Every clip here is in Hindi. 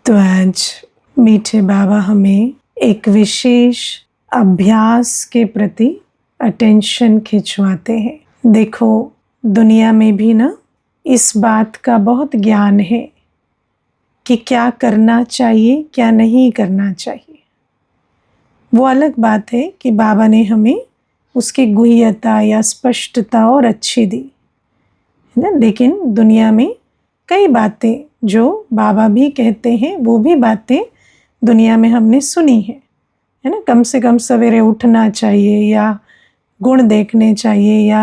तो आज मीठे बाबा हमें एक विशेष अभ्यास के प्रति अटेंशन खिंचवाते हैं। देखो, दुनिया में भी ना इस बात का बहुत ज्ञान है कि क्या करना चाहिए क्या नहीं करना चाहिए। वो अलग बात है कि बाबा ने हमें उसकी गुह्यता या स्पष्टता और अच्छी दी है ना। लेकिन दुनिया में कई बातें जो बाबा भी कहते हैं वो भी बातें दुनिया में हमने सुनी है ना। कम से कम सवेरे उठना चाहिए या गुण देखने चाहिए या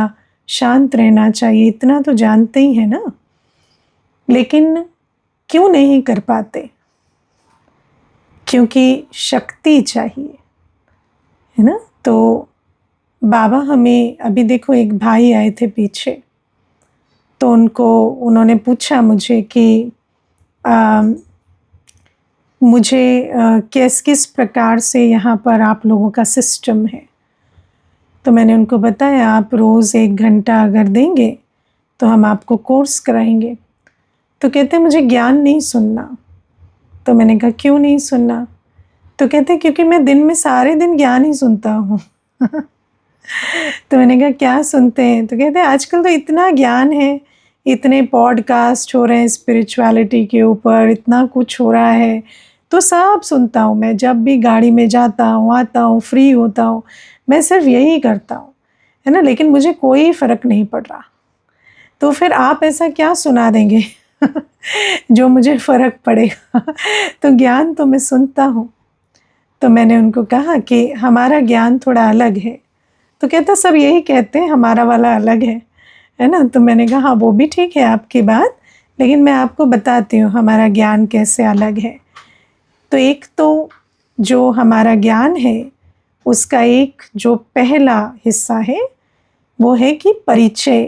शांत रहना चाहिए, इतना तो जानते ही है ना। लेकिन क्यों नहीं कर पाते? क्योंकि शक्ति चाहिए है ना। तो बाबा हमें, अभी देखो एक भाई आए थे पीछे, तो उन्होंने पूछा मुझे कि मुझे किस प्रकार से यहाँ पर आप लोगों का सिस्टम है। तो मैंने उनको बताया आप रोज़ 1 घंटा अगर देंगे तो हम आपको कोर्स कराएंगे। तो कहते मुझे ज्ञान नहीं सुनना। तो मैंने कहा क्यों नहीं सुनना? तो कहते क्योंकि मैं दिन में सारे दिन ज्ञान ही सुनता हूँ। तो मैंने कहा क्या सुनते हैं? तो कहते आजकल तो इतना ज्ञान है, इतने पॉडकास्ट हो रहे हैं स्पिरिचुअलिटी के ऊपर, इतना कुछ हो रहा है, तो सब सुनता हूँ मैं। जब भी गाड़ी में जाता हूँ, आता हूँ, फ्री होता हूँ, मैं सिर्फ यही करता हूँ है ना। लेकिन मुझे कोई फ़र्क नहीं पड़ रहा। तो फिर आप ऐसा क्या सुना देंगे जो मुझे फ़र्क पड़ेगा? तो ज्ञान तो मैं सुनता हूँ। तो मैंने उनको कहा कि हमारा ज्ञान थोड़ा अलग है। तो कहता सब यही कहते हैं हमारा वाला अलग है ना। तो मैंने कहा हाँ वो भी ठीक है आपकी बात, लेकिन मैं आपको बताती हूँ हमारा ज्ञान कैसे अलग है। तो एक तो जो हमारा ज्ञान है उसका एक जो पहला हिस्सा है वो है कि परिचय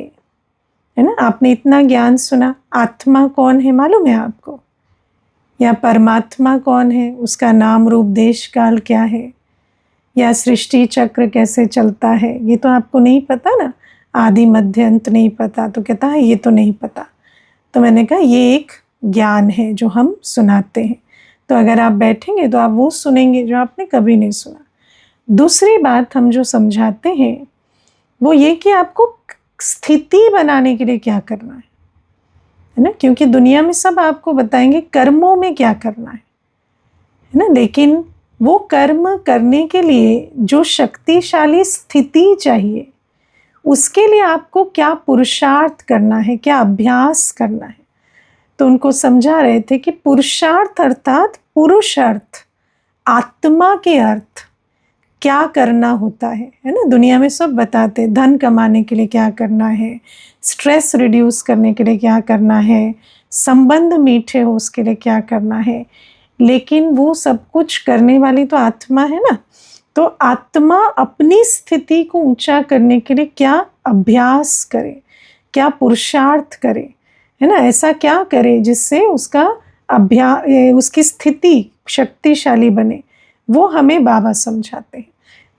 है ना। आपने इतना ज्ञान सुना, आत्मा कौन है मालूम है आपको? या परमात्मा कौन है, उसका नाम रूप देश काल क्या है, या सृष्टि चक्र कैसे चलता है, ये तो आपको नहीं पता ना। आदि मध्य अंत नहीं पता। तो कहता है ये तो नहीं पता। तो मैंने कहा ये एक ज्ञान है जो हम सुनाते हैं। तो अगर आप बैठेंगे तो आप वो सुनेंगे जो आपने कभी नहीं सुना। दूसरी बात हम जो समझाते हैं वो ये कि आपको स्थिति बनाने के लिए क्या करना है ना। क्योंकि दुनिया में सब आपको बताएंगे कर्मों में क्या करना है ना। लेकिन वो कर्म करने के लिए जो शक्तिशाली स्थिति चाहिए, उसके लिए आपको क्या पुरुषार्थ करना है, क्या अभ्यास करना है। तो उनको समझा रहे थे कि पुरुषार्थ अर्थात पुरुष अर्थ, आत्मा के अर्थ क्या करना होता है ना। दुनिया में सब बताते धन कमाने के लिए क्या करना है, स्ट्रेस रिड्यूस करने के लिए क्या करना है, संबंध मीठे हो उसके लिए क्या करना है। लेकिन वो सब कुछ करने वाली तो आत्मा है ना। तो आत्मा अपनी स्थिति को ऊंचा करने के लिए क्या अभ्यास करे, क्या पुरुषार्थ करे है ना। ऐसा क्या करे जिससे उसका उसकी स्थिति शक्तिशाली बने, वो हमें बाबा समझाते हैं।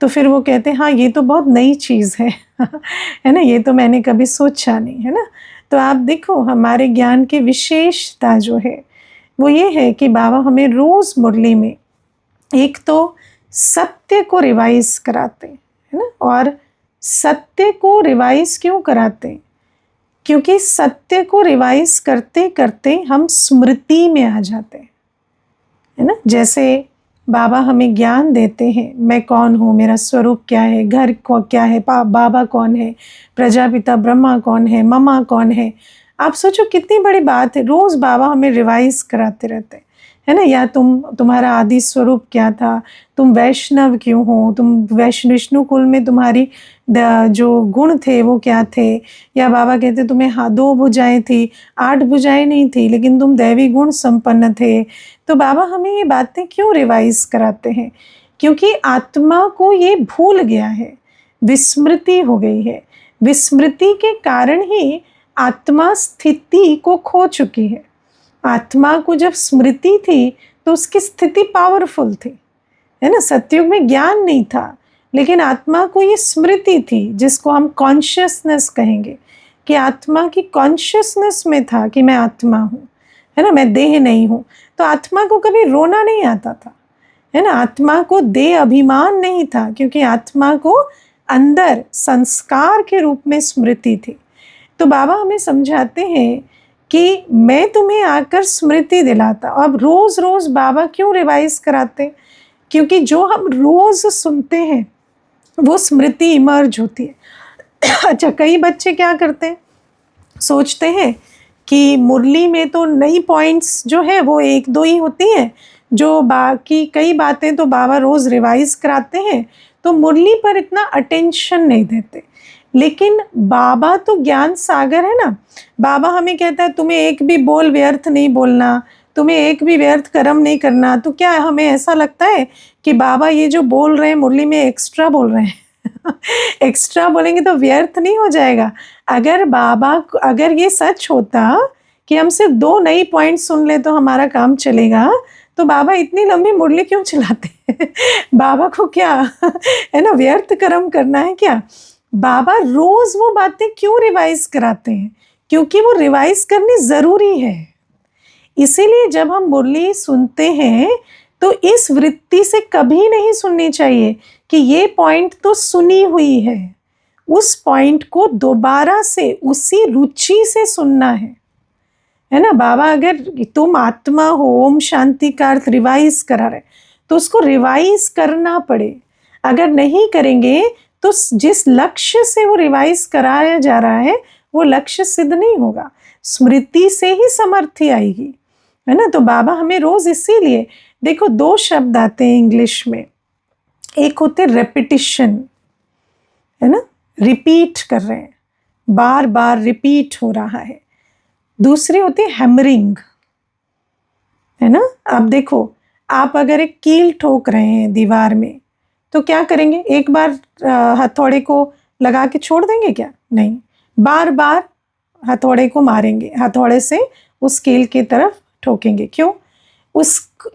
तो फिर वो कहते हैं हाँ ये तो बहुत नई चीज़ है है ना, ये तो मैंने कभी सोचा नहीं है ना। तो आप देखो हमारे ज्ञान की विशेषता जो है वो ये है कि बाबा हमें रोज़ मुरली में एक तो सत्य को रिवाइज कराते हैं है ना। और सत्य को रिवाइज क्यों कराते हैं? क्योंकि सत्य को रिवाइज करते करते हम स्मृति में आ जाते हैं है ना। जैसे बाबा हमें ज्ञान देते हैं, मैं कौन हूँ, मेरा स्वरूप क्या है, घर को क्या है, बाबा कौन है, प्रजापिता ब्रह्मा कौन है, ममा कौन है। आप सोचो कितनी बड़ी बात है। रोज़ बाबा हमें रिवाइज कराते रहते हैं है ना। या तुम्हारा आदि स्वरूप क्या था, तुम वैष्णव क्यों हो, तुम विष्णु कुल में तुम्हारी जो गुण थे वो क्या थे। या बाबा कहते तुम्हें 2 भुजाएं थी, 8 भुजाएं नहीं थी, लेकिन तुम दैवी गुण संपन्न थे। तो बाबा हमें ये बातें क्यों रिवाइज कराते हैं? क्योंकि आत्मा को ये भूल गया है, विस्मृति हो गई है। विस्मृति के कारण ही आत्मा स्थिति को खो चुकी है। आत्मा को जब स्मृति थी तो उसकी स्थिति पावरफुल थी है ना। सतयुग में ज्ञान नहीं था, लेकिन आत्मा को ये स्मृति थी जिसको हम कॉन्शियसनेस कहेंगे, कि आत्मा की कॉन्शियसनेस में था कि मैं आत्मा हूँ है ना, मैं देह नहीं हूँ। तो आत्मा को कभी रोना नहीं आता था, है ना। आत्मा को देह अभिमान नहीं था, क्योंकि आत्मा को अंदर संस्कार के रूप में स्मृति थी। तो बाबा हमें समझाते हैं कि मैं तुम्हें आकर स्मृति दिलाता। अब रोज़ रोज़ बाबा क्यों रिवाइज कराते? क्योंकि जो हम रोज़ सुनते हैं वो स्मृति इमर्ज होती है। अच्छा, कई बच्चे क्या करते हैं, सोचते हैं कि मुरली में तो नई पॉइंट्स जो है वो 1-2 ही होती हैं, जो बाकी कई बातें तो बाबा रोज़ रिवाइज कराते हैं, तो मुरली पर इतना अटेंशन नहीं देते। लेकिन बाबा तो ज्ञान सागर है ना। बाबा हमें कहता है तुम्हें एक भी बोल व्यर्थ नहीं बोलना, तुम्हें एक भी व्यर्थ कर्म नहीं करना। तो क्या हमें ऐसा लगता है कि बाबा ये जो बोल रहे हैं मुरली में एक्स्ट्रा बोल रहे हैं? एक्स्ट्रा बोलेंगे तो व्यर्थ नहीं हो जाएगा। अगर ये सच होता कि हम सिर्फ 2 नई पॉइंट सुन ले तो हमारा काम चलेगा, तो बाबा इतनी लंबी मुरली क्यों चलाते हैं? बाबा को क्या है ना, व्यर्थ कर्म करना है क्या? बाबा रोज वो बातें क्यों रिवाइज कराते हैं? क्योंकि वो रिवाइज करनी ज़रूरी है। इसीलिए जब हम मुरली सुनते हैं तो इस वृत्ति से कभी नहीं सुननी चाहिए कि ये पॉइंट तो सुनी हुई है। उस पॉइंट को दोबारा से उसी रुचि से सुनना है ना। बाबा अगर तुम आत्मा हो, ओम शांति का अर्थ रिवाइज करा रहे, तो उसको रिवाइज करना पड़े। अगर नहीं करेंगे तो जिस लक्ष्य से वो रिवाइज कराया जा रहा है वो लक्ष्य सिद्ध नहीं होगा, स्मृति से ही समर्थी आएगी, है ना। तो बाबा हमें रोज इसीलिए देखो 2 शब्द आते हैं इंग्लिश में, एक होते रेपिटिशन, है ना, रिपीट कर रहे हैं, बार बार रिपीट हो रहा है। दूसरी होती है हैमरिंग, है ना। अब देखो, आप अगर एक कील ठोक रहे हैं दीवार में तो क्या करेंगे? एक बार हथौड़े को लगा के छोड़ देंगे क्या? नहीं, बार बार हथौड़े को मारेंगे, हथौड़े से उस कील की तरफ ठोकेंगे। क्यों?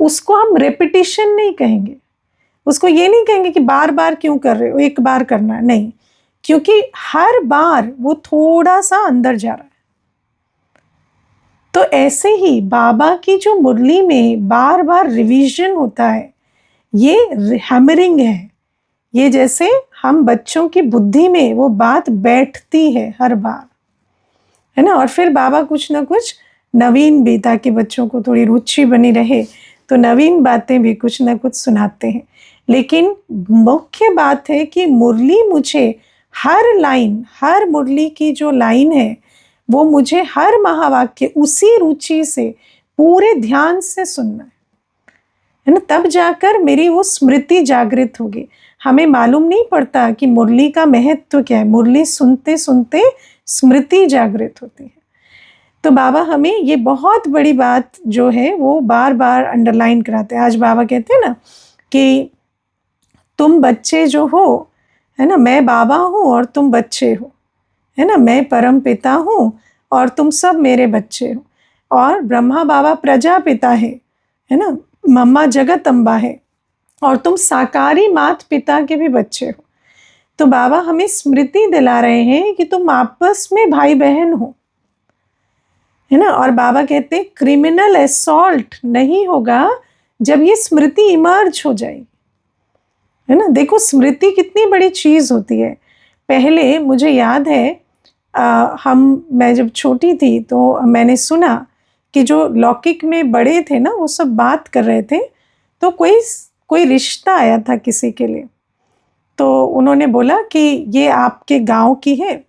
उसको हम रेपिटिशन नहीं कहेंगे, उसको ये नहीं कहेंगे कि बार बार क्यों कर रहे हो, एक बार करना नहीं, क्योंकि हर बार वो थोड़ा सा अंदर जा रहा है। तो ऐसे ही बाबा की जो मुरली में बार बार रिवीजन होता है, ये हैमरिंग है। ये जैसे हम बच्चों की बुद्धि में वो बात बैठती है हर बार, है ना। और फिर बाबा कुछ ना कुछ नवीन भी, ताकि बच्चों को थोड़ी रुचि बनी रहे, तो नवीन बातें भी कुछ ना कुछ सुनाते हैं। लेकिन मुख्य बात है कि मुरली मुझे हर लाइन, हर मुरली की जो लाइन है वो मुझे हर महावाक्य उसी रुचि से पूरे ध्यान से सुनना है ना। तब जाकर मेरी वो स्मृति जागृत होगी। हमें मालूम नहीं पड़ता कि मुरली का महत्व क्या है, मुरली सुनते सुनते स्मृति जागृत होती है। तो बाबा हमें ये बहुत बड़ी बात जो है वो बार बार अंडरलाइन कराते हैं। आज बाबा कहते हैं ना कि तुम बच्चे जो हो, है ना, मैं बाबा हूँ और तुम बच्चे हो, है ना, मैं परम पिता हूँ और तुम सब मेरे बच्चे हो, और ब्रह्मा बाबा प्रजापिता है ना, मम्मा जगत अम्बा है, और तुम साकारी मात पिता के भी बच्चे हो। तो बाबा हमें स्मृति दिला रहे हैं कि तुम आपस में भाई बहन हो, है ना। और बाबा कहते हैं क्रिमिनल असॉल्ट नहीं होगा जब ये स्मृति इमर्ज हो जाएगी, है ना। देखो स्मृति कितनी बड़ी चीज़ होती है। पहले मुझे याद है मैं जब छोटी थी तो मैंने सुना कि जो लौकिक में बड़े थे ना वो सब बात कर रहे थे, तो कोई रिश्ता आया था किसी के लिए, तो उन्होंने बोला कि ये आपके गांव की है।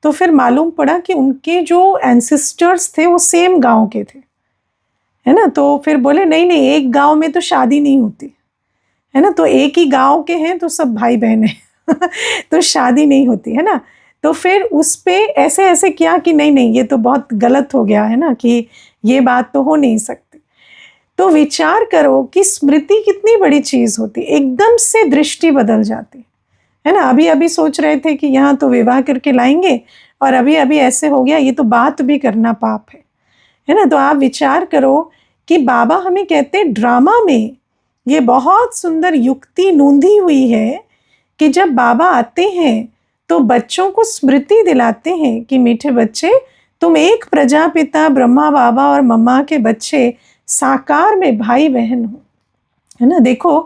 तो फिर मालूम पड़ा कि उनके जो एंसेस्टर्स थे वो सेम गांव के थे, है ना। तो फिर बोले नहीं नहीं, एक गांव में तो शादी नहीं होती, है ना, तो एक ही गांव के हैं तो सब भाई बहन हैं तो शादी नहीं होती, है ना। तो फिर उस पे ऐसे ऐसे किया कि नहीं नहीं, ये तो बहुत गलत हो गया, है ना, कि ये बात तो हो नहीं सकती। तो विचार करो कि स्मृति कितनी बड़ी चीज़ होती, एकदम से दृष्टि बदल जाती, है ना। अभी अभी सोच रहे थे कि यहाँ तो विवाह करके लाएंगे और अभी अभी ऐसे हो गया, ये तो बात भी करना पाप है ना। तो आप विचार करो कि बाबा हमें कहते हैं ड्रामा में ये बहुत सुंदर युक्ति नूंधी हुई है कि जब बाबा आते हैं तो बच्चों को स्मृति दिलाते हैं कि मीठे बच्चे, तुम एक प्रजापिता ब्रह्मा बाबा और मम्मा के बच्चे साकार में भाई बहन हो, है ना। देखो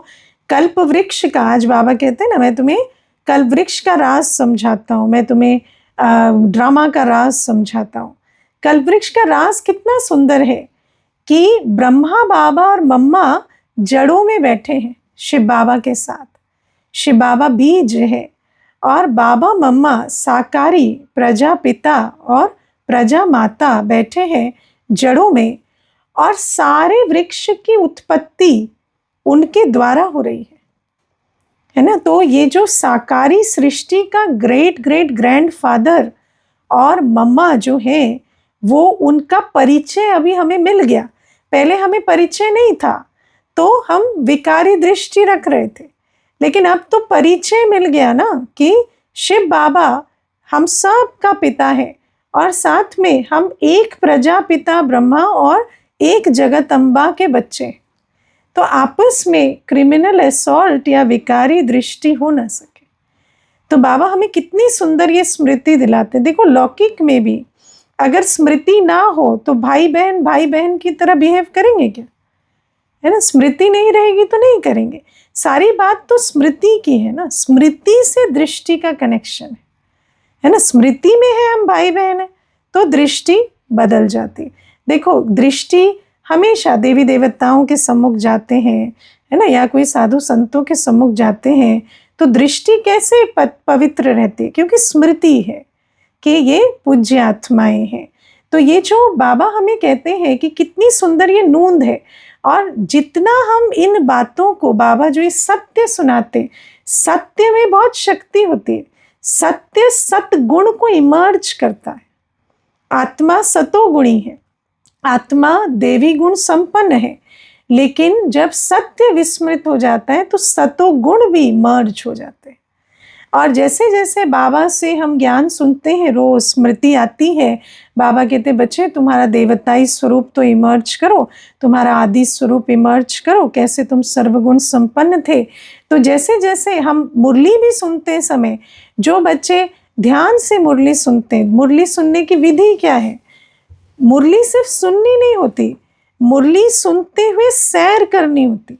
कल्प वृक्ष का, आज बाबा कहते हैं ना, मैं तुम्हें कल्प वृक्ष का राज समझाता हूँ, मैं तुम्हें ड्रामा का राज समझाता हूँ। कल्प वृक्ष का राज कितना सुंदर है कि ब्रह्मा बाबा और मम्मा जड़ों में बैठे हैं शिव बाबा के साथ, शिव बाबा बीज है और बाबा मम्मा साकारी प्रजापिता और प्रजा माता बैठे हैं जड़ों में, और सारे वृक्ष की उत्पत्ति उनके द्वारा हो रही है ना। तो ये जो साकारी सृष्टि का ग्रेट ग्रेट ग्रैंडफादर और मम्मा जो है, वो उनका परिचय अभी हमें मिल गया। पहले हमें परिचय नहीं था तो हम विकारी दृष्टि रख रहे थे, लेकिन अब तो परिचय मिल गया ना कि शिव बाबा हम सब का पिता है, और साथ में हम एक प्रजापिता ब्रह्मा और एक जगत अम्बा के बच्चे। तो आपस में क्रिमिनल असॉल्ट या विकारी दृष्टि हो ना सके। तो बाबा हमें कितनी सुंदर ये स्मृति दिलाते। देखो लौकिक में भी अगर स्मृति ना हो तो भाई बहन की तरह बिहेव करेंगे क्या, है ना। स्मृति नहीं रहेगी तो नहीं करेंगे। सारी बात तो स्मृति की है ना, स्मृति से दृष्टि का कनेक्शन है ना। स्मृति में है हम भाई बहन है तो दृष्टि बदल जाती। देखो दृष्टि हमेशा देवी देवताओं के सम्मुख जाते हैं, है ना, या कोई साधु संतों के सम्मुख जाते हैं तो दृष्टि कैसे पवित्र रहती है, क्योंकि स्मृति है कि ये पूज्य आत्माएं हैं। तो ये जो बाबा हमें कहते हैं कि कितनी सुंदर ये नूंद है, और जितना हम इन बातों को, बाबा जो ये सत्य सुनाते, सत्य में बहुत शक्ति होती है। सत्य सतगुण को इमर्ज करता है। आत्मा सतोगुणी है, आत्मा देवी गुण संपन्न है, लेकिन जब सत्य विस्मृत हो जाता है तो सतोगुण भी मर्ज हो जाते हैं। और जैसे जैसे बाबा से हम ज्ञान सुनते हैं, रोज स्मृति आती है, बाबा कहते बच्चे तुम्हारा देवताई स्वरूप तो इमर्ज करो, तुम्हारा आदि स्वरूप इमर्ज करो, कैसे तुम सर्वगुण संपन्न थे। तो जैसे जैसे हम मुरली भी सुनते समय, जो बच्चे ध्यान से मुरली सुनते हैं, मुरली सुनने की विधि क्या है, मुरली सिर्फ सुननी नहीं होती, मुरली सुनते हुए सैर करनी होती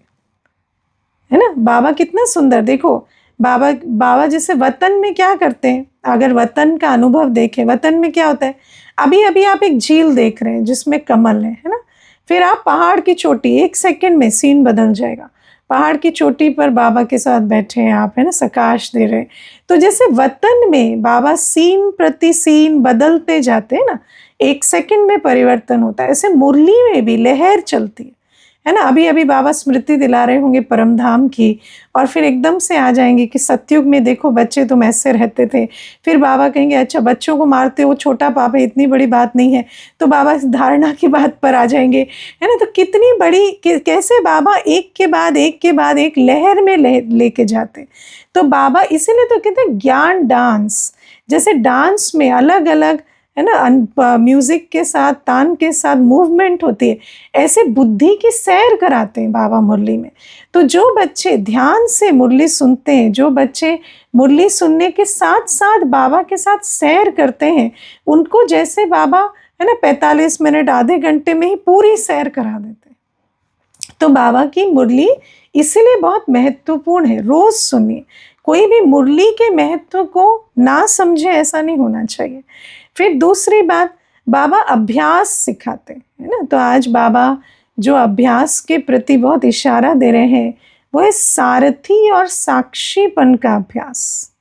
है ना। बाबा कितना सुंदर, देखो बाबा जैसे वतन में क्या करते हैं, अगर वतन का अनुभव देखें, वतन में क्या होता है, अभी अभी आप एक झील देख रहे हैं जिसमें कमल है ना, फिर आप पहाड़ की चोटी, 1 सेकंड में सीन बदल जाएगा। पहाड़ की चोटी पर बाबा के साथ बैठे हैं आप, है ना, सकाश दे रहे हैं। तो जैसे वतन में बाबा सीन प्रति सीन बदलते जाते हैं ना, 1 सेकंड में परिवर्तन होता है, ऐसे मुरली में भी लहर चलती है ना। अभी अभी बाबा स्मृति दिला रहे होंगे परमधाम की, और फिर एकदम से आ जाएंगे कि सतयुग में देखो बच्चे तुम ऐसे रहते थे। फिर बाबा कहेंगे अच्छा बच्चों को मारते हो, छोटा पाप है, इतनी बड़ी बात नहीं है। तो बाबा इस धारणा की बात पर आ जाएंगे, है ना। तो कितनी बड़ी, कैसे बाबा एक के बाद एक लहर में लेके जाते। तो बाबा इसीलिए तो कहते हैं ज्ञान डांस, जैसे डांस में अलग अलग, है ना, म्यूजिक के साथ, तान के साथ मूवमेंट होती है, ऐसे बुद्धि की सैर कराते हैं बाबा मुरली में। तो जो बच्चे ध्यान से मुरली सुनते हैं, जो बच्चे मुरली सुनने के साथ साथ बाबा के साथ सैर करते हैं, उनको जैसे बाबा, है ना, 45 मिनट आधे घंटे में ही पूरी सैर करा देते हैं। तो बाबा की मुरली इसीलिए बहुत महत्वपूर्ण है, रोज सुनिए। कोई भी मुरली के महत्व को ना समझे ऐसा नहीं होना चाहिए। फिर दूसरी बात, बाबा अभ्यास सिखाते हैं, है ना। तो आज बाबा जो अभ्यास के प्रति बहुत इशारा दे रहे हैं वो है सारथी और साक्षीपन का अभ्यास,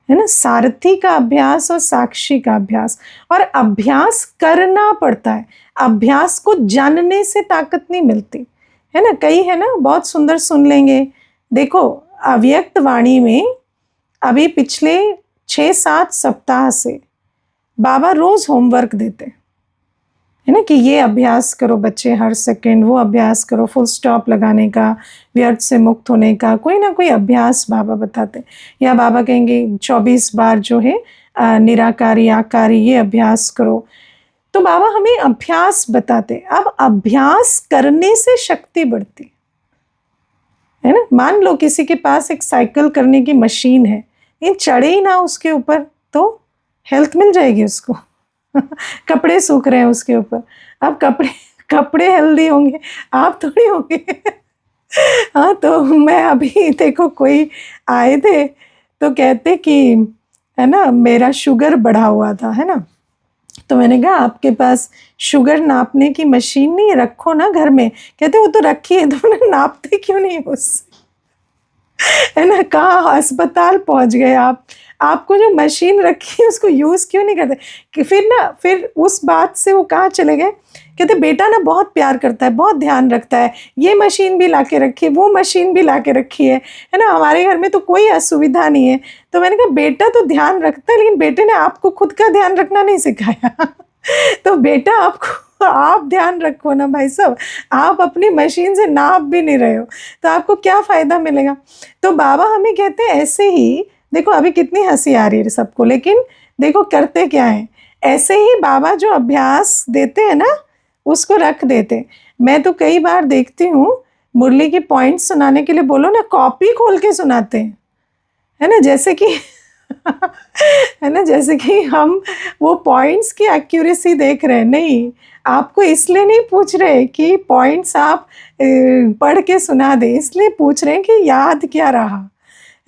है ना। सारथी का अभ्यास और साक्षी का अभ्यास, और अभ्यास करना पड़ता है। अभ्यास को जानने से ताकत नहीं मिलती, है ना। कई है ना बहुत सुंदर सुन लेंगे। देखो अव्यक्त वाणी में अभी पिछले 6-7 सप्ताह से बाबा रोज होमवर्क देते, है ना, कि ये अभ्यास करो बच्चे हर सेकंड, वो अभ्यास करो फुल स्टॉप लगाने का, व्यर्थ से मुक्त होने का, कोई ना कोई अभ्यास बाबा बताते। या बाबा कहेंगे 24 बार जो है निराकारी आकारी ये अभ्यास करो। तो बाबा हमें अभ्यास बताते। अब अभ्यास करने से शक्ति बढ़ती है ना। मान लो किसी के पास एक साइकिल करने की मशीन है, ये चढ़े ही ना उसके ऊपर तो हेल्थ मिल जाएगी उसको कपड़े सूख रहे हैं उसके ऊपर, अब कपड़े हेल्दी होंगे, आप थोड़ी होंगे। हाँ, तो मैं अभी देखो कोई आए थे तो कहते कि है ना मेरा शुगर बढ़ा हुआ था, है ना। तो मैंने कहा आपके पास शुगर नापने की मशीन नहीं, रखो ना घर में। कहते वो तो रखी है, तो मैंने नापते क्यों नहीं उससे, है ना। कहाँ अस्पताल पहुंच गए आप, आपको जो मशीन रखी है उसको यूज़ क्यों नहीं करते। कि फिर उस बात से वो कहाँ चले गए, कहते बेटा ना बहुत प्यार करता है, बहुत ध्यान रखता है, ये मशीन भी ला के रखी है, वो मशीन भी ला के रखी है ना, हमारे घर में तो कोई असुविधा नहीं है। तो मैंने कहा बेटा तो ध्यान रखता है, लेकिन बेटे ने आपको खुद का ध्यान रखना नहीं सिखाया। तो बेटा आपको, आप ध्यान रखो ना भाई साहब, आप अपनी मशीन से नाप भी नहीं रहे हो तो आपको क्या फ़ायदा मिलेगा। तो बाबा हमें कहते हैं ऐसे ही, देखो अभी कितनी हंसी आ रही है सबको, लेकिन देखो करते क्या है, ऐसे ही बाबा जो अभ्यास देते हैं ना उसको रख देते। मैं तो कई बार देखती हूँ मुरली के पॉइंट्स सुनाने के लिए बोलो ना, कॉपी खोल के सुनाते हैं, है ना, जैसे कि है ना, जैसे कि हम वो पॉइंट्स की एक्यूरेसी देख रहे हैं। नहीं, आपको इसलिए नहीं पूछ रहे कि पॉइंट्स आप पढ़ के सुना दे, इसलिए पूछ रहे हैं कि याद क्या रहा,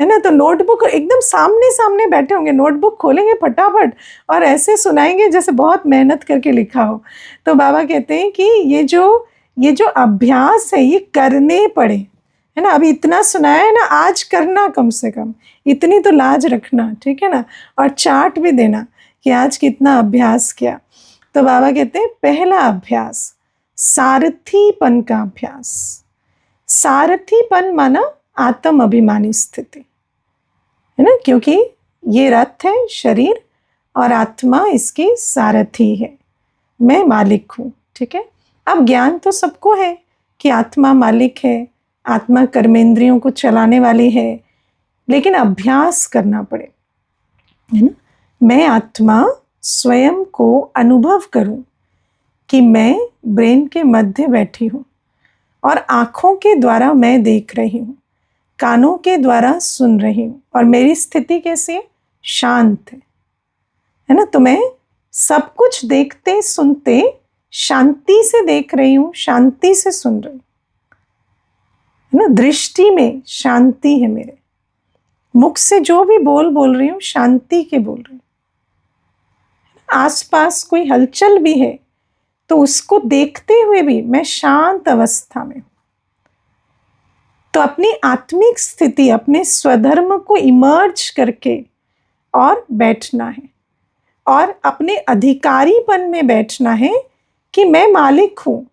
है ना। तो नोटबुक एकदम सामने सामने बैठे होंगे, नोटबुक खोलेंगे फटाफट और ऐसे सुनाएंगे जैसे बहुत मेहनत करके लिखा हो। तो बाबा कहते हैं कि ये जो अभ्यास है ये करने पड़े, है ना। अभी इतना सुनाया है ना, आज करना, कम से कम इतनी तो लाज रखना, ठीक है ना। और चार्ट भी देना कि आज कितना अभ्यास किया। तो बाबा कहते हैं पहला अभ्यास सारथीपन का अभ्यास। सारथीपन माना आत्म अभिमानी स्थिति, है ना, क्योंकि ये रथ है शरीर और आत्मा इसकी सारथी है, मैं मालिक हूँ, ठीक है। अब ज्ञान तो सबको है कि आत्मा मालिक है, आत्मा कर्मेंद्रियों को चलाने वाली है, लेकिन अभ्यास करना पड़े, है ना। मैं आत्मा स्वयं को अनुभव करूं कि मैं ब्रेन के मध्य बैठी हूं और आँखों के द्वारा मैं देख रही हूँ, कानों के द्वारा सुन रही हूँ, और मेरी स्थिति कैसी है, शांत है ना। तो मैं सब कुछ देखते सुनते शांति से देख रही हूँ, शांति से सुन रही हूँ, है ना। दृष्टि में शांति है, मेरे मुख से जो भी बोल रही हूँ शांति के बोल रही हूँ। आसपास कोई हलचल भी है तो उसको देखते हुए भी मैं शांत अवस्था में। तो अपनी आत्मिक स्थिति, अपने स्वधर्म को इमर्ज करके और बैठना है, और अपने अधिकारीपन में बैठना है कि मैं मालिक हूँ,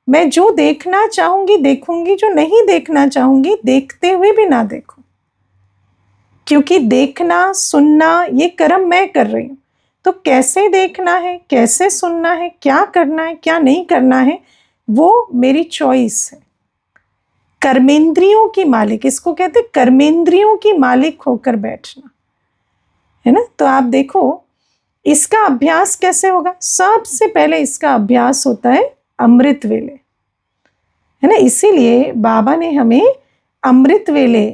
मैं जो देखना चाहूंगी देखूंगी, जो नहीं देखना चाहूंगी देखते हुए भी ना देखूं, क्योंकि देखना सुनना ये कर्म मैं कर रही हूँ। तो कैसे देखना है, कैसे सुनना है, क्या करना है, क्या नहीं करना है, वो मेरी चॉइस है। कर्मेंद्रियों की मालिक, इसको कहते कर्मेंद्रियों की मालिक होकर बैठना, है ना। तो आप देखो इसका अभ्यास कैसे होगा। सबसे पहले इसका अभ्यास होता है अमृत वेले, है ना। इसीलिए बाबा ने हमें अमृत वेले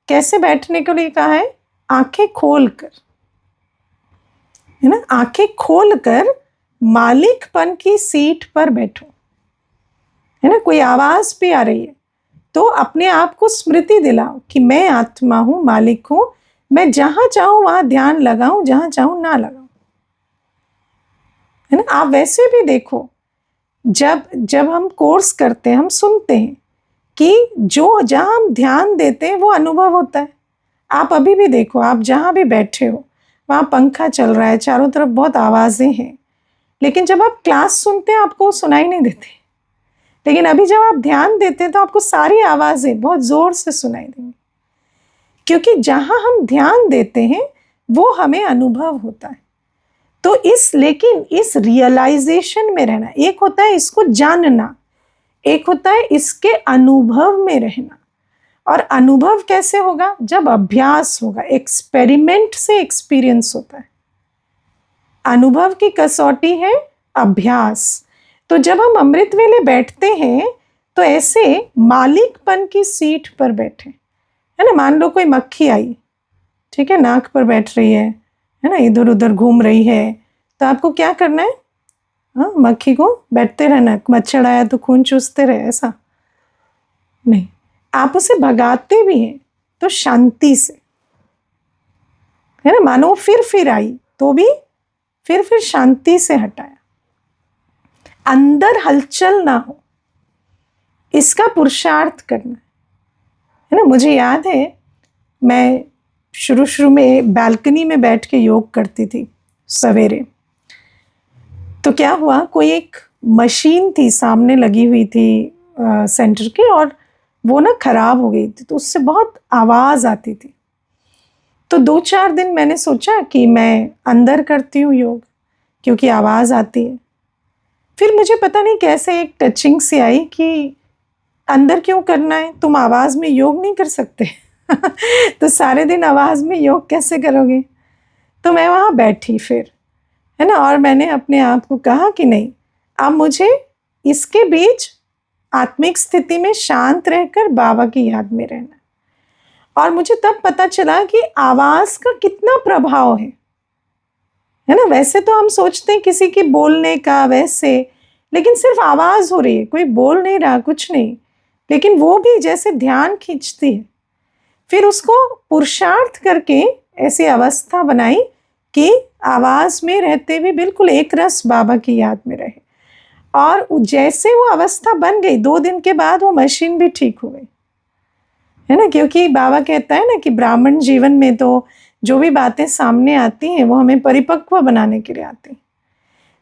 कैसे बैठने के लिए कहा है, आंखें खोलकर, है ना। आंखें खोलकर मालिकपन की सीट पर बैठो, है ना। कोई आवाज भी आ रही है तो अपने आप को स्मृति दिलाओ कि मैं आत्मा हूं, मालिक हूं, मैं जहां चाहूं वहां ध्यान लगाऊं, जहां चाहूं ना लगाऊं, है ना। आप वैसे भी देखो, जब हम कोर्स करते हैं हम सुनते हैं कि जो जहां हम ध्यान देते हैं वो अनुभव होता है। आप अभी भी देखो, आप जहां भी बैठे हो वहां पंखा चल रहा है, चारों तरफ बहुत आवाजें हैं, लेकिन जब आप क्लास सुनते हैं आपको सुनाई नहीं देती। लेकिन अभी जब आप ध्यान देते हैं तो आपको सारी आवाजें बहुत जोर से सुनाई देंगी, क्योंकि जहां हम ध्यान देते हैं वो हमें अनुभव होता है। तो लेकिन इस रियलाइजेशन में रहना, एक होता है इसको जानना, एक होता है इसके अनुभव में रहना। और अनुभव कैसे होगा, जब अभ्यास होगा, एक्सपेरिमेंट से एक्सपीरियंस होता है। अनुभव की कसौटी है अभ्यास। तो जब हम अमृत वेले बैठते हैं तो ऐसे मालिकपन की सीट पर बैठे, है ना। मान लो कोई मक्खी आई, ठीक है, नाक पर बैठ रही है ना, इधर उधर घूम रही है, तो आपको क्या करना है, हाँ, मक्खी को बैठते रहना, मच्छर आया तो खून चूसते रहे, ऐसा नहीं। आप उसे भगाते भी हैं तो शांति से, है ना। मानो फिर आई तो भी फिर शांति से हटाया, अंदर हलचल ना हो, इसका पुरुषार्थ करना है ना। मुझे याद है मैं शुरू में बालकनी में बैठ के योग करती थी सवेरे। तो क्या हुआ, कोई एक मशीन थी सामने लगी हुई थी सेंटर के, और वो ना खराब हो गई थी, तो उससे बहुत आवाज़ आती थी। तो 2-4 दिन मैंने सोचा कि मैं अंदर करती हूँ योग, क्योंकि आवाज़ आती है। फिर मुझे पता नहीं कैसे एक टचिंग सी आई कि अंदर क्यों करना है, तुम आवाज़ में योग नहीं कर सकते तो सारे दिन आवाज़ में योग कैसे करोगे। तो मैं वहाँ बैठी फिर, है ना, और मैंने अपने आप को कहा कि नहीं, अब मुझे इसके बीच आत्मिक स्थिति में शांत रहकर बाबा की याद में रहना। और मुझे तब पता चला कि आवाज़ का कितना प्रभाव है ना। वैसे तो हम सोचते हैं किसी की बोलने का वैसे, लेकिन सिर्फ आवाज़ हो रही है, कोई बोल नहीं रहा, कुछ नहीं, लेकिन वो भी जैसे ध्यान खींचती है। फिर उसको पुरुषार्थ करके ऐसी अवस्था बनाई कि आवाज़ में रहते भी बिल्कुल एक रस बाबा की याद में रहे। और जैसे वो अवस्था बन गई, 2 दिन के बाद वो मशीन भी ठीक हो गई, है ना। क्योंकि बाबा कहता है ना कि ब्राह्मण जीवन में तो जो भी बातें सामने आती हैं वो हमें परिपक्व बनाने के लिए आती हैं,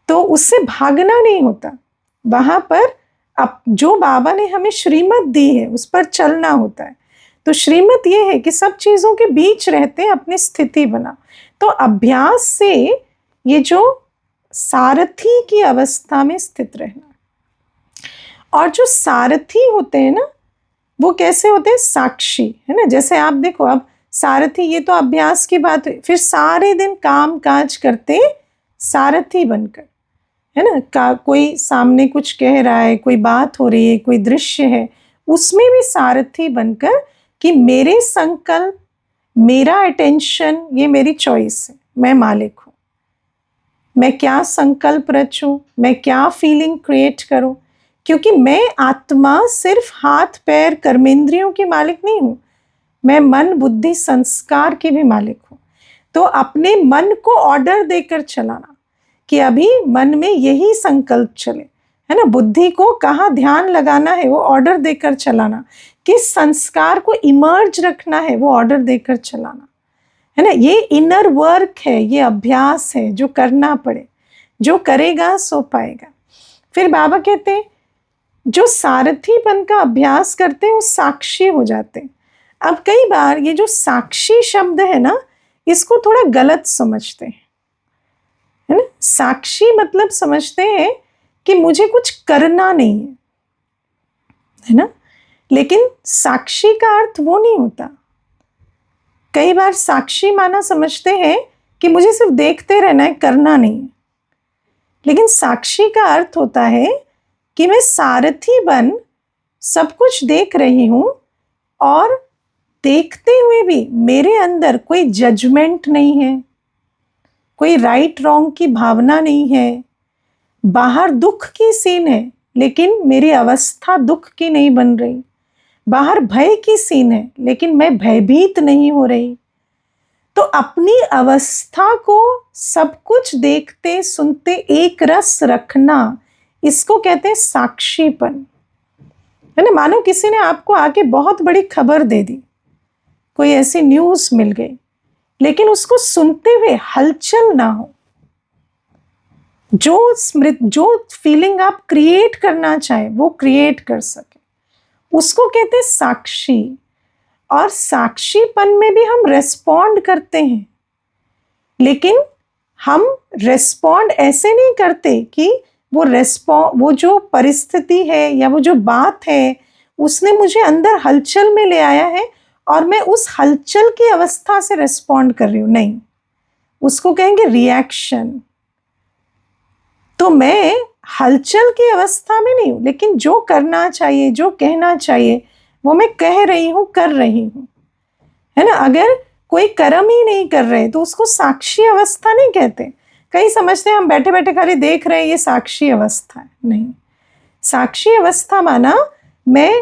तो उससे भागना नहीं होता। वहाँ पर अब जो बाबा ने हमें श्रीमत दी है उस पर चलना होता है। तो श्रीमत ये है कि सब चीज़ों के बीच रहते अपनी स्थिति बना। तो अभ्यास से ये जो सारथी की अवस्था में स्थित रहना, और जो सारथी होते हैं ना वो कैसे होते हैं, साक्षी, है ना। जैसे आप देखो, अब सारथी, ये तो अभ्यास की बात हुई, फिर सारे दिन काम काज करते सारथी बनकर, है ना। कोई सामने कुछ कह रहा है, कोई बात हो रही है, कोई दृश्य है, उसमें भी सारथी बनकर कि मेरे संकल्प, मेरा अटेंशन, ये मेरी चॉइस है, मैं मालिक हूँ, मैं क्या संकल्प रचूं, मैं क्या फीलिंग क्रिएट करूं। क्योंकि मैं आत्मा सिर्फ हाथ पैर कर्मेंद्रियों की मालिक नहीं हूं, मैं मन बुद्धि संस्कार की भी मालिक हूं। तो अपने मन को ऑर्डर देकर चलाना कि अभी मन में यही संकल्प चले, है ना। बुद्धि को कहाँ ध्यान लगाना है वो ऑर्डर देकर चलाना, किस संस्कार को इमर्ज रखना है वो ऑर्डर देकर चलाना, है ना। ये इनर वर्क है, ये अभ्यास है जो करना पड़े, जो करेगा सो पाएगा। फिर बाबा कहते हैं जो सारथीपन का अभ्यास करते हैं वो साक्षी हो जाते हैं। अब कई बार ये जो साक्षी शब्द है ना, इसको थोड़ा गलत समझते हैं, है ना। साक्षी मतलब समझते हैं कि मुझे कुछ करना नहीं है ना। लेकिन साक्षी का अर्थ वो नहीं होता। कई बार साक्षी माना समझते हैं कि मुझे सिर्फ देखते रहना है, करना नहीं। लेकिन साक्षी का अर्थ होता है कि मैं सारथी बन सब कुछ देख रही हूं, और देखते हुए भी मेरे अंदर कोई जजमेंट नहीं है, कोई राइट रॉन्ग की भावना नहीं है। बाहर दुख की सीन है लेकिन मेरी अवस्था दुख की नहीं बन रही। बाहर भय की सीन है लेकिन मैं भयभीत नहीं हो रही। तो अपनी अवस्था को सब कुछ देखते सुनते एक रस रखना, इसको कहते हैं साक्षीपन, है ना। मानो किसी ने आपको आके बहुत बड़ी खबर दे दी, कोई ऐसी न्यूज़ मिल गई, लेकिन उसको सुनते हुए हलचल ना हो। जो फीलिंग आप क्रिएट करना चाहे वो क्रिएट कर सके, उसको कहते हैं साक्षी। और साक्षीपन में भी हम रेस्पॉन्ड करते हैं, लेकिन हम रेस्पॉन्ड ऐसे नहीं करते कि वो जो परिस्थिति है या वो जो बात है उसने मुझे अंदर हलचल में ले आया है और मैं उस हलचल की अवस्था से रेस्पॉन्ड कर रही हूँ, नहीं, उसको कहेंगे रिएक्शन। तो मैं हलचल की अवस्था में नहीं हूँ, लेकिन जो करना चाहिए, जो कहना चाहिए वो मैं कह रही हूँ, कर रही हूँ, है ना। अगर कोई कर्म ही नहीं कर रहे तो उसको साक्षी अवस्था नहीं कहते। कई समझते हैं हम बैठे बैठे खाली देख रहे हैं, ये साक्षी अवस्था है। नहीं, साक्षी अवस्था माना मैं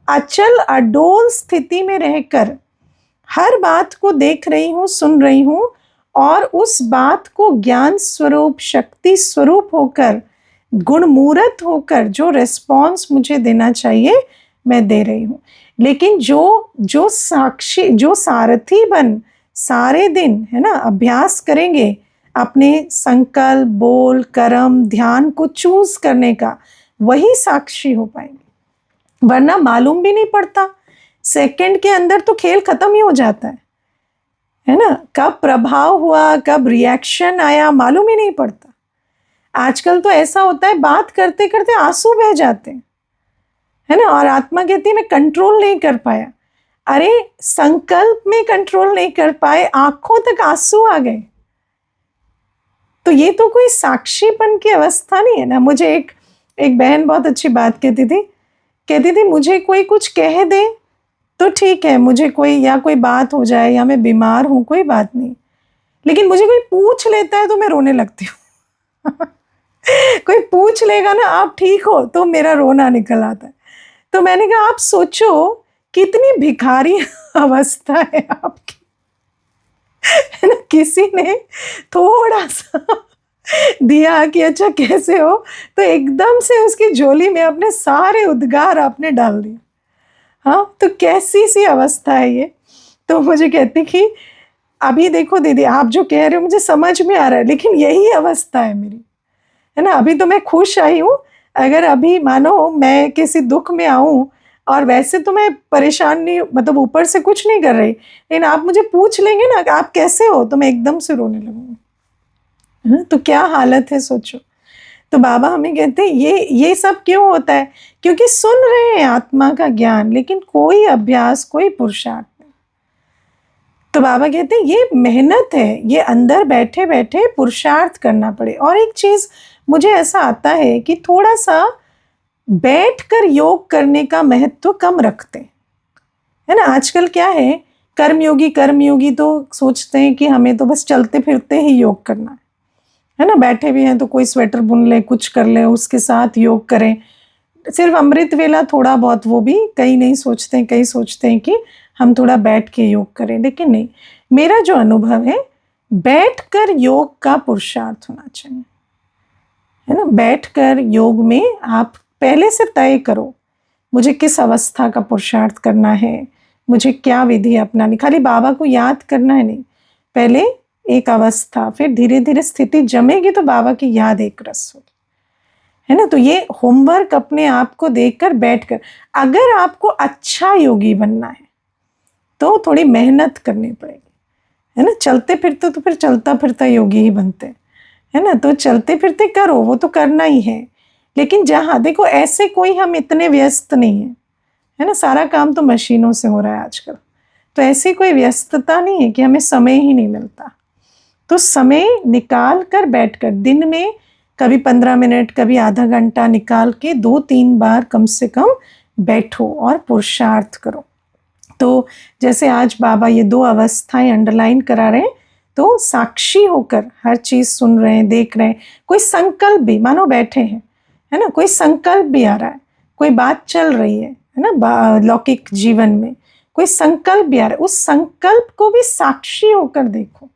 अचल अडोल स्थिति में रहकर हर बात को देख रही हूँ, सुन रही हूँ, और उस बात को ज्ञान स्वरूप, शक्ति स्वरूप होकर, गुणमूर्त होकर जो रिस्पॉन्स मुझे देना चाहिए मैं दे रही हूँ। लेकिन जो साक्षी, जो सारथी बन सारे दिन, है ना, अभ्यास करेंगे अपने संकल्प, बोल, कर्म, ध्यान को चूज करने का, वही साक्षी हो पाएंगे। वरना मालूम भी नहीं पड़ता, सेकंड के अंदर तो खेल खत्म ही हो जाता है ना। कब प्रभाव हुआ, कब रिएक्शन आया, मालूम ही नहीं पड़ता। आजकल तो ऐसा होता है, बात करते करते आंसू बह जाते हैं, है ना, और आत्मा कहती है मैं कंट्रोल नहीं कर पाया। अरे संकल्प में कंट्रोल नहीं कर पाए, आंखों तक आंसू आ गए, तो ये तो कोई साक्षीपन की अवस्था नहीं है ना। मुझे एक बहन बहुत अच्छी बात कहती थी मुझे कोई कुछ कह दे तो ठीक है, मुझे कोई बात हो जाए या मैं बीमार हूं, कोई बात नहीं, लेकिन मुझे कोई पूछ लेता है तो मैं रोने लगती हूँ। कोई पूछ लेगा ना आप ठीक हो, तो मेरा रोना निकल आता है। तो मैंने कहा आप सोचो कितनी भिखारी अवस्था है आपकी, है ना। किसी ने थोड़ा सा दिया कि अच्छा कैसे हो, तो एकदम से उसकी झोली में अपने सारे उद्गार आपने डाल दिए। हाँ, तो कैसी सी अवस्था है ये। तो मुझे कहती कि अभी देखो दीदी, आप जो कह रहे हो मुझे समझ में आ रहा है, लेकिन यही अवस्था है मेरी, है ना। अभी तो मैं खुश आई हूँ, अगर अभी मानो मैं किसी दुख में आऊं, और वैसे तो मैं परेशान नहीं, मतलब ऊपर से कुछ नहीं कर रही, लेकिन आप मुझे पूछ लेंगे ना कि आप कैसे हो, तो मैं एकदम से रोने लगूंगी। तो क्या हालत है सोचो। तो बाबा हमें कहते हैं ये सब क्यों होता है, क्योंकि सुन रहे हैं आत्मा का ज्ञान, लेकिन कोई अभ्यास, कोई पुरुषार्थ नहीं। तो बाबा कहते हैं ये मेहनत है, ये अंदर बैठे बैठे पुरुषार्थ करना पड़े। और एक चीज मुझे ऐसा आता है कि थोड़ा सा बैठकर योग करने का महत्व कम रखते हैं, है ना। आजकल क्या है, कर्मयोगी तो सोचते हैं कि हमें तो बस चलते फिरते ही योग करना है ना। बैठे भी हैं तो कोई स्वेटर बुन ले, कुछ कर ले, उसके साथ योग करें। सिर्फ अमृत वेला थोड़ा बहुत, वो भी कई नहीं सोचते हैं, कई सोचते हैं कि हम थोड़ा बैठ के योग करें, लेकिन नहीं। मेरा जो अनुभव है, बैठकर योग का पुरुषार्थ होना चाहिए, है ना। बैठकर योग में आप पहले से तय करो मुझे किस अवस्था का पुरुषार्थ करना है, मुझे क्या विधि अपनानी। खाली बाबा को याद करना है नहीं, पहले एक अवस्था, फिर धीरे धीरे स्थिति जमेगी तो बाबा की याद एक रस होगी, है ना। तो ये होमवर्क अपने आप को देखकर बैठकर, अगर आपको अच्छा योगी बनना है तो थोड़ी मेहनत करनी पड़ेगी, है ना। चलते फिरते तो फिर चलता फिरता योगी ही बनते, है ना। तो चलते फिरते करो, वो तो करना ही है। लेकिन जहाँ देखो, ऐसे कोई हम इतने व्यस्त नहीं है ना। सारा काम तो मशीनों से हो रहा है आजकल, तो ऐसी कोई व्यस्तता नहीं है कि हमें समय ही नहीं मिलता। तो समय निकाल कर बैठकर, दिन में कभी 15 मिनट, कभी आधा घंटा निकाल के 2-3 बार कम से कम बैठो और पुरुषार्थ करो। तो जैसे आज बाबा ये 2 अवस्थाएं अंडरलाइन करा रहे हैं, तो साक्षी होकर हर चीज सुन रहे हैं, देख रहे हैं। कोई संकल्प भी, मानो बैठे हैं, है ना, कोई संकल्प भी आ रहा है, कोई बात चल रही है ना, लौकिक जीवन में कोई संकल्प भी आ रहा है, उस संकल्प को भी साक्षी होकर देखो।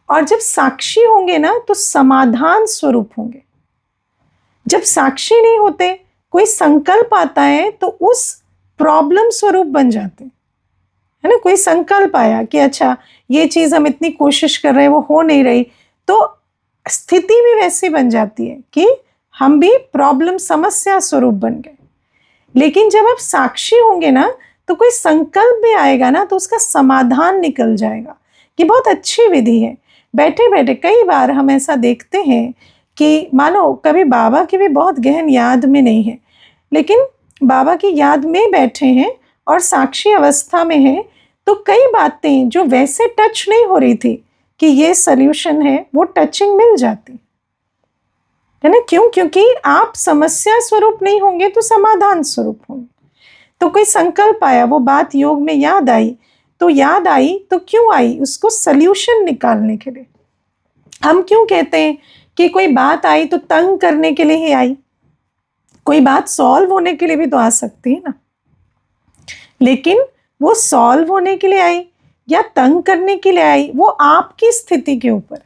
और जब साक्षी होंगे ना तो समाधान स्वरूप होंगे। जब साक्षी नहीं होते, कोई संकल्प आता है तो उस प्रॉब्लम स्वरूप बन जाते, है ना। कोई संकल्प आया कि अच्छा ये चीज हम इतनी कोशिश कर रहे हैं, वो हो नहीं रही, तो स्थिति भी वैसी बन जाती है कि हम भी प्रॉब्लम, समस्या स्वरूप बन गए। लेकिन जब आप साक्षी होंगे ना, तो कोई संकल्प भी आएगा ना तो उसका समाधान निकल जाएगा। कि बहुत अच्छी विधि है। बैठे बैठे कई बार हम ऐसा देखते हैं कि मानो कभी बाबा की भी बहुत गहन याद में नहीं है, लेकिन बाबा की याद में बैठे हैं और साक्षी अवस्था में हैं, तो कई बातें जो वैसे टच नहीं हो रही थी कि ये सल्यूशन है, वो टचिंग मिल जाती है ना। क्यों? क्योंकि आप समस्या स्वरूप नहीं होंगे तो समाधान स्वरूप होंगे। तो कोई संकल्प आया, वो बात योग में याद आई, तो क्यों आई? उसको सल्यूशन निकालने के लिए। हम क्यों कहते हैं कि कोई बात आई तो तंग करने के लिए ही आई? कोई बात सॉल्व होने के लिए भी तो आ सकती है ना। लेकिन वो सॉल्व होने के लिए आई या तंग करने के लिए आई, वो आपकी स्थिति के ऊपर।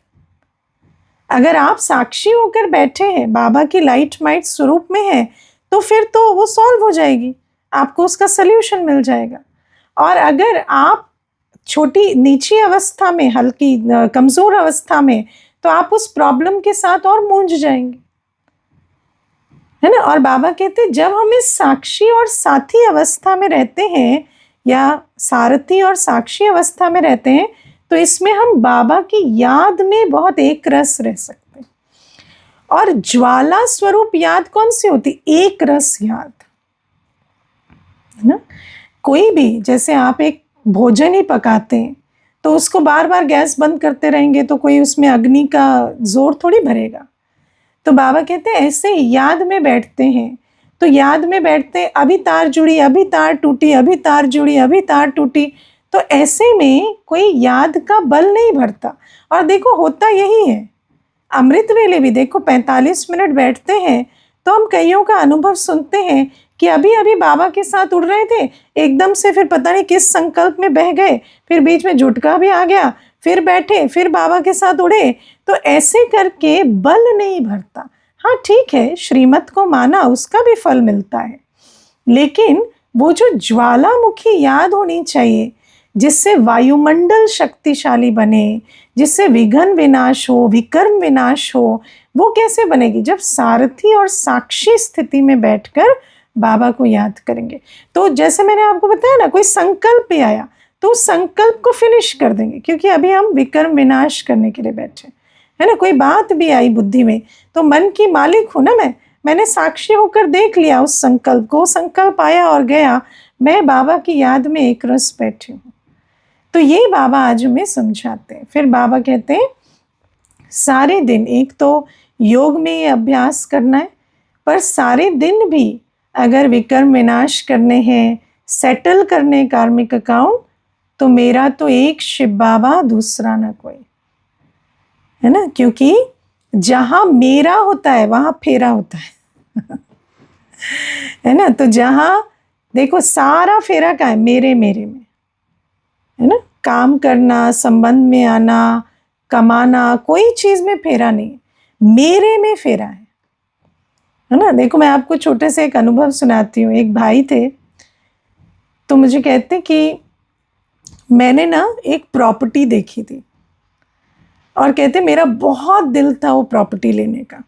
अगर आप साक्षी होकर बैठे हैं, बाबा की लाइट माइट स्वरूप में है, तो फिर तो वो सॉल्व हो जाएगी, आपको उसका सल्यूशन मिल जाएगा। और अगर आप छोटी नीची अवस्था में, हल्की कमजोर अवस्था में, तो आप उस प्रॉब्लम के साथ और मूंझ जाएंगे, है ना। और बाबा कहते हैं जब हम इस साक्षी और साथी अवस्था में रहते हैं, या सारथी और साक्षी अवस्था में रहते हैं, तो इसमें हम बाबा की याद में बहुत एक रस रह सकते हैं। और ज्वाला स्वरूप याद कौन सी होती? एक रस याद, है ना। कोई भी, जैसे आप एक भोजन ही पकाते हैं, तो उसको बार बार गैस बंद करते रहेंगे तो कोई उसमें अग्नि का जोर थोड़ी भरेगा। तो बाबा कहते हैं ऐसे याद में बैठते हैं, तो याद में बैठते अभी तार जुड़ी, अभी तार टूटी, अभी तार जुड़ी, अभी तार टूटी, तो ऐसे में कोई याद का बल नहीं भरता। और देखो होता यही है, अमृत वेले भी देखो 45 मिनट बैठते हैं, तो हम कईयों का अनुभव सुनते हैं कि अभी अभी बाबा के साथ उड़ रहे थे, एकदम से फिर पता नहीं किस संकल्प में बह गए, फिर बीच में झुटका भी आ गया, फिर बैठे, फिर बाबा के साथ उड़े। तो ऐसे करके बल नहीं भरता। हाँ ठीक है, श्रीमत को माना, उसका भी फल मिलता है, लेकिन वो जो ज्वालामुखी याद होनी चाहिए, जिससे वायुमंडल शक्तिशाली बने, जिससे विघ्न विनाश हो, विकर्म विनाश हो, वो कैसे बनेगी? जब सारथी और साक्षी स्थिति में बैठकर बाबा को याद करेंगे। तो जैसे मैंने आपको बताया ना, कोई संकल्प भी आया तो उस संकल्प को फिनिश कर देंगे, क्योंकि अभी हम विकर्म विनाश करने के लिए बैठे, है ना। कोई बात भी आई बुद्धि में, तो मन की मालिक हूं ना मैंने साक्षी होकर देख लिया उस संकल्प को, संकल्प आया और गया, मैं बाबा की याद में एक रस बैठी हूँ। तो ये बाबा आज हमें समझाते हैं। फिर बाबा कहते हैं सारे दिन, एक तो योग में ये अभ्यास करना है, पर सारे दिन भी अगर विकर्म विनाश करने हैं, सेटल करने कार्मिक अकाउंट, तो मेरा तो एक शिव बाबा, दूसरा ना कोई, है ना। क्योंकि जहां मेरा होता है वहां फेरा होता है है ना। तो जहां देखो सारा फेरा का है मेरे मेरे में, है ना। काम करना, संबंध में आना, कमाना, कोई चीज में फेरा नहीं, मेरे में फेरा है ना। देखो मैं आपको छोटे से एक अनुभव सुनाती हूँ। एक भाई थे, तो मुझे कहते कि मैंने ना एक प्रॉपर्टी देखी थी, और कहते मेरा बहुत दिल था वो प्रॉपर्टी लेने का।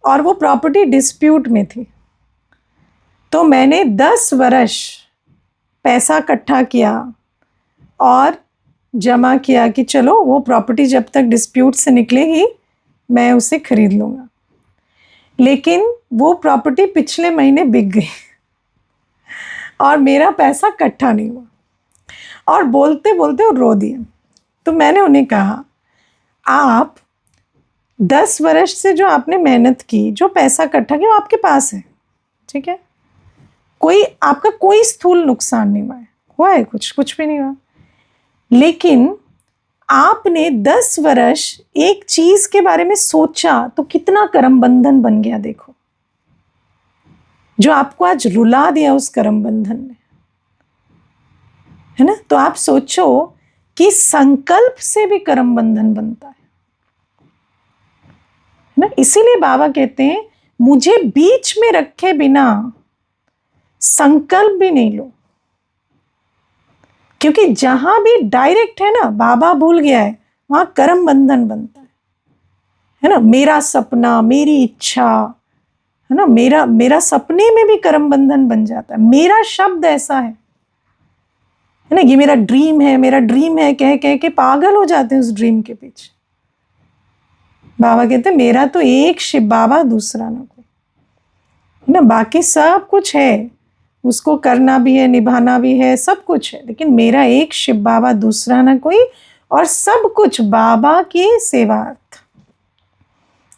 और वो प्रॉपर्टी डिस्प्यूट में थी, तो मैंने 10 वर्ष पैसा इकट्ठा किया और जमा किया कि चलो वो प्रॉपर्टी जब तक डिस्प्यूट से निकलेगी मैं उसे खरीद लूँगा। लेकिन वो प्रॉपर्टी पिछले महीने बिक गई और मेरा पैसा इकट्ठा नहीं हुआ, और बोलते बोलते वो रो दिए। तो मैंने उन्हें कहा, आप 10 वर्ष से जो आपने मेहनत की, जो पैसा इकट्ठा किया, वो आपके पास है, ठीक है, आपका कोई स्थूल नुकसान नहीं हुआ है, कुछ भी नहीं हुआ। लेकिन आपने 10 वर्ष एक चीज के बारे में सोचा, तो कितना कर्म बंधन बन गया देखो, जो आपको आज रुला दिया उस कर्म बंधन ने, है ना। तो आप सोचो कि संकल्प से भी कर्म बंधन बनता है ना। इसीलिए बाबा कहते हैं मुझे बीच में रखे बिना संकल्प भी नहीं लो, क्योंकि जहां भी डायरेक्ट है ना, बाबा भूल गया है, वहां कर्म बंधन बनता है ना। मेरा सपना, मेरी इच्छा, है ना, मेरा सपने में भी कर्म बंधन बन जाता है। मेरा शब्द ऐसा है ना, ये मेरा ड्रीम है कह कह के पागल हो जाते हैं उस ड्रीम के पीछे। बाबा कहते हैं मेरा तो एक शिव बाबा, दूसरा ना कोई, है ना। बाकी सब कुछ है, उसको करना भी है, निभाना भी है, सब कुछ है, लेकिन मेरा एक शिव बाबा, दूसरा ना कोई, और सब कुछ बाबा की सेवार्थ,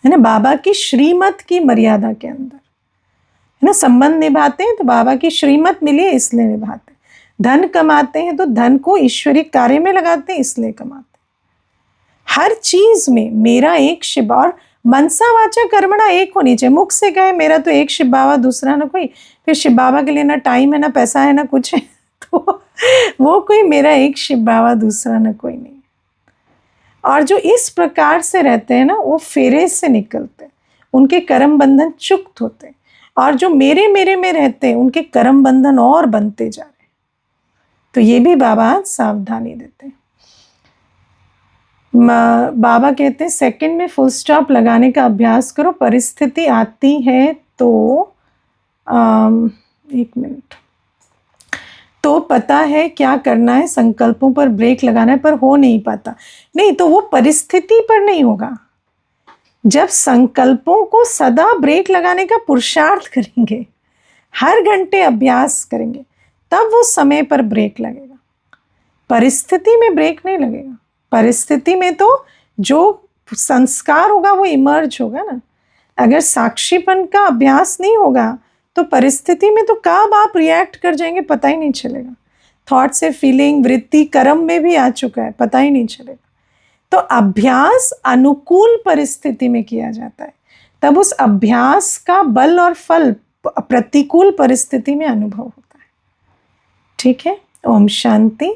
है ना, बाबा की श्रीमत की मर्यादा के अंदर, है ना। संबंध निभाते हैं तो बाबा की श्रीमत मिली है इसलिए निभाते हैं, धन कमाते हैं तो धन को ईश्वरी कार्य में लगाते हैं इसलिए कमाते हैं, हर चीज में मेरा एक शिव, और मनसा वाचा कर्मणा एक होनी चाहिए। मुख से कहे मेरा तो एक शिव बाबा, दूसरा ना कोई, फिर शिव बाबा के लिए ना टाइम है, ना पैसा है, ना कुछ है, तो वो कोई मेरा एक शिव बाबा, दूसरा ना कोई नहीं। और जो इस प्रकार से रहते हैं ना, वो फेरे से निकलते हैं, उनके कर्म बंधन चुक्त होते हैं। और जो मेरे मेरे में रहते हैं, उनके कर्म बंधन और बनते जा रहे हैं। तो ये भी बाबा सावधानी देते हैं। बाबा कहते हैं सेकंड में फुल स्टॉप लगाने का अभ्यास करो। परिस्थिति आती है तो एक मिनट, तो पता है क्या करना है, संकल्पों पर ब्रेक लगाना है, पर हो नहीं पाता। नहीं, तो वो परिस्थिति पर नहीं होगा। जब संकल्पों को सदा ब्रेक लगाने का पुरुषार्थ करेंगे, हर घंटे अभ्यास करेंगे, तब वो समय पर ब्रेक लगेगा। परिस्थिति में ब्रेक नहीं लगेगा। परिस्थिति में तो जो संस्कार होगा वो इमर्ज होगा ना। अगर साक्षीपन का अभ्यास नहीं होगा तो परिस्थिति में तो कब आप रिएक्ट कर जाएंगे पता ही नहीं चलेगा। थॉट से फीलिंग, वृत्ति, कर्म में भी आ चुका है, पता ही नहीं चलेगा। तो अभ्यास अनुकूल परिस्थिति में किया जाता है, तब उस अभ्यास का बल और फल प्रतिकूल परिस्थिति में अनुभव होता है। ठीक है। ओम शांति।